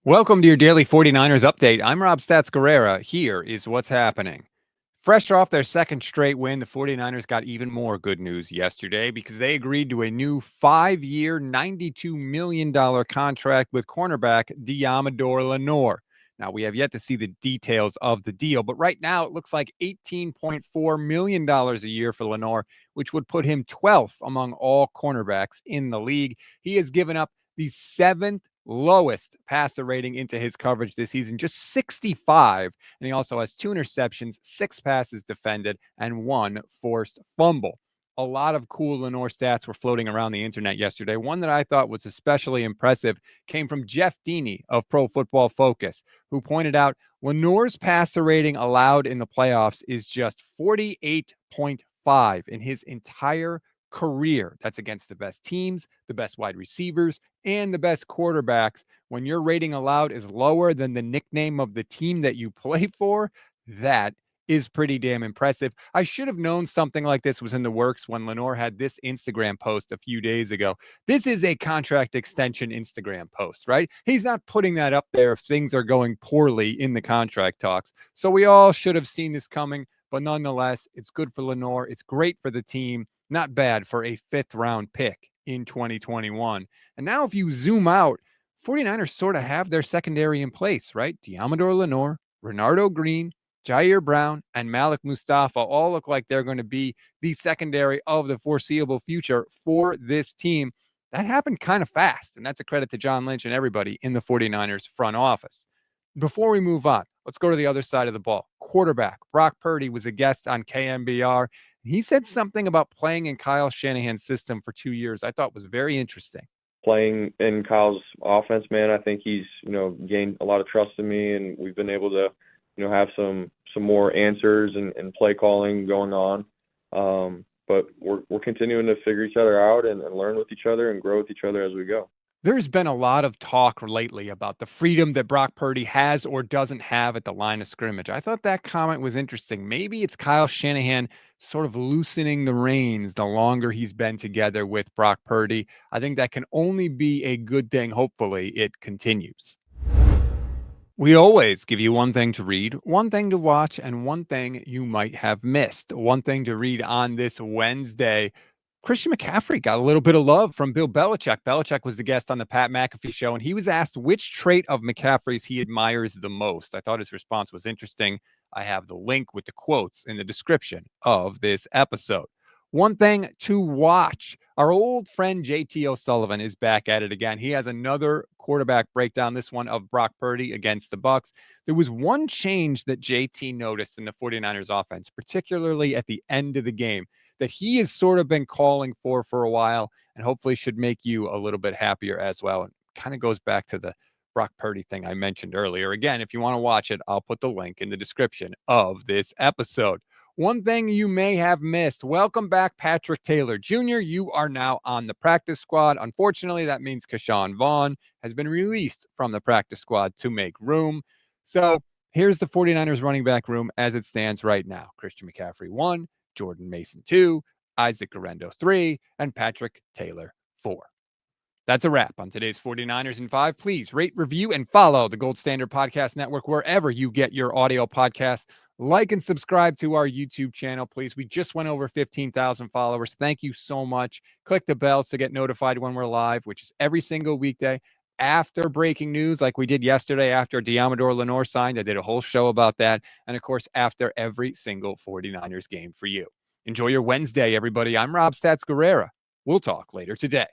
Welcome to your daily 49ers update. I'm Rob Stats Guerrera. Here is what's happening. Fresh off their second straight win, the 49ers got even more good news yesterday because they agreed to a new 5-year, $92 million contract with cornerback Deommodore Lenoir. Now, we have yet to see the details of the deal, but right now it looks like $18.4 million a year for Lenoir, which would put him 12th among all cornerbacks in the league. He has given up the seventh lowest passer rating into his coverage this season, just 65. And he also has 2 interceptions, 6 passes defended, and 1 forced fumble. A lot of cool Lenoir stats were floating around the internet yesterday. One that I thought was especially impressive came from Jeff Deeney of Pro Football Focus, who pointed out Lenoir's passer rating allowed in the playoffs is just 48.5 in his entire career. That's against the best teams, the best wide receivers, and the best quarterbacks. When your rating allowed is lower than the nickname of the team that you play for, that is pretty damn impressive. I should have known something like this was in the works when Lenoir had this Instagram post a few days ago. This is a contract extension Instagram post, right? He's not putting that up there if things are going poorly in the contract talks. So we all should have seen this coming, but nonetheless, it's good for Lenoir. It's great for the team. Not bad for a 5th-round pick in 2021. And now if you zoom out, 49ers sort of have their secondary in place, right? Deommodore Lenoir, Renardo Green, Jair Brown, and Malik Mustafa all look like they're going to be the secondary of the foreseeable future for this team. That happened kind of fast, and that's a credit to John Lynch and everybody in the 49ers front office. Before we move on, let's go to the other side of the ball. Quarterback Brock Purdy was a guest on KMBR. He said something about playing in Kyle Shanahan's system for 2 years I thought was very interesting. Playing in Kyle's offense, man, I think he's, gained a lot of trust in me, and we've been able to, have some more answers and play calling going on. But we're continuing to figure each other out and learn with each other and grow with each other as we go. There's been a lot of talk lately about the freedom that Brock Purdy has or doesn't have at the line of scrimmage. I thought that comment was interesting. Maybe it's Kyle Shanahan sort of loosening the reins the longer he's been together with Brock Purdy. I think that can only be a good thing. Hopefully, it continues. We always give you one thing to read, one thing to watch, and one thing you might have missed. One thing to read on this Wednesday. Christian McCaffrey got a little bit of love from Bill Belichick. Belichick was the guest on the Pat McAfee show, and he was asked which trait of McCaffrey's he admires the most. I thought his response was interesting. I have the link with the quotes in the description of this episode. One thing to watch. Our old friend JT O'Sullivan is back at it again. He has another quarterback breakdown, this one of Brock Purdy against the Bucs. There was one change that JT noticed in the 49ers offense, particularly at the end of the game, that he has sort of been calling for a while and hopefully should make you a little bit happier as well. And kind of goes back to the Brock Purdy thing I mentioned earlier. Again, if you want to watch it, I'll put the link in the description of this episode. One thing you may have missed. Welcome back, Patrick Taylor Jr. You are now on the practice squad. Unfortunately, that means Keyshawn Vaughn has been released from the practice squad to make room. So here's the 49ers running back room as it stands right now. Christian McCaffrey 1, Jordan Mason 2, Isaac Guerendo 3, and Patrick Taylor 4. That's a wrap on today's 49ers in 5. Please rate, review, and follow the Gold Standard Podcast Network wherever you get your audio podcasts. Like and subscribe to our YouTube channel, please. We just went over 15,000 followers. Thank you so much. Click the bell to get notified when we're live, which is every single weekday after breaking news, like we did yesterday after Deommodore Lenoir signed. I did a whole show about that. And, of course, after every single 49ers game for you. Enjoy your Wednesday, everybody. I'm Rob Stats Guerrera. We'll talk later today.